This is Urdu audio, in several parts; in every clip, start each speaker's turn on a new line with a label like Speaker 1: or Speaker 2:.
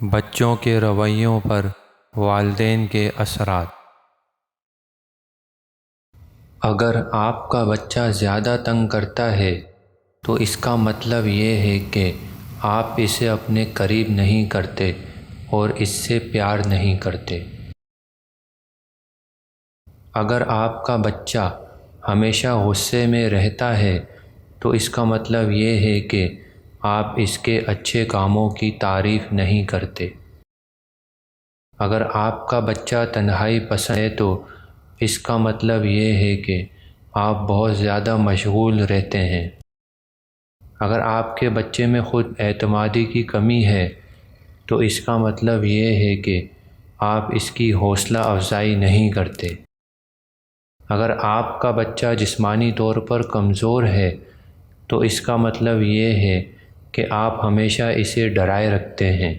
Speaker 1: بچوں کے رویوں پر والدین کے اثرات۔ اگر آپ کا بچہ زیادہ تنگ کرتا ہے تو اس کا مطلب یہ ہے کہ آپ اسے اپنے قریب نہیں کرتے اور اس سے پیار نہیں کرتے۔ اگر آپ کا بچہ ہمیشہ غصے میں رہتا ہے تو اس کا مطلب یہ ہے کہ آپ اس کے اچھے کاموں کی تعریف نہیں کرتے۔ اگر آپ کا بچہ تنہائی پسند ہے تو اس کا مطلب یہ ہے کہ آپ بہت زیادہ مشغول رہتے ہیں۔ اگر آپ کے بچے میں خود اعتمادی کی کمی ہے تو اس کا مطلب یہ ہے کہ آپ اس کی حوصلہ افزائی نہیں کرتے۔ اگر آپ کا بچہ جسمانی طور پر کمزور ہے تو اس کا مطلب یہ ہے کہ آپ ہمیشہ اسے ڈرائے رکھتے ہیں۔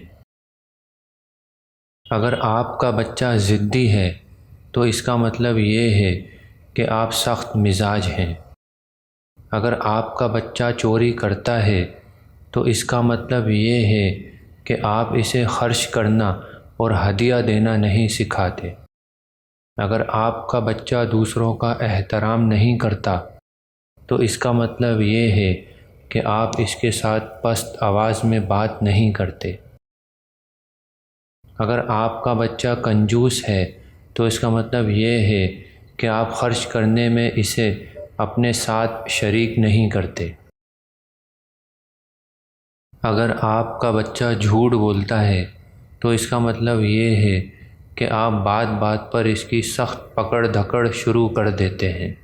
Speaker 1: اگر آپ کا بچہ ضدی ہے تو اس کا مطلب یہ ہے کہ آپ سخت مزاج ہیں۔ اگر آپ کا بچہ چوری کرتا ہے تو اس کا مطلب یہ ہے کہ آپ اسے خرچ کرنا اور ہدیہ دینا نہیں سکھاتے۔ اگر آپ کا بچہ دوسروں کا احترام نہیں کرتا تو اس کا مطلب یہ ہے کہ آپ اس کے ساتھ پست آواز میں بات نہیں کرتے۔ اگر آپ کا بچہ کنجوس ہے تو اس کا مطلب یہ ہے کہ آپ خرچ کرنے میں اسے اپنے ساتھ شریک نہیں کرتے۔ اگر آپ کا بچہ جھوٹ بولتا ہے تو اس کا مطلب یہ ہے کہ آپ بات بات پر اس کی سخت پکڑ دھکڑ شروع کر دیتے ہیں۔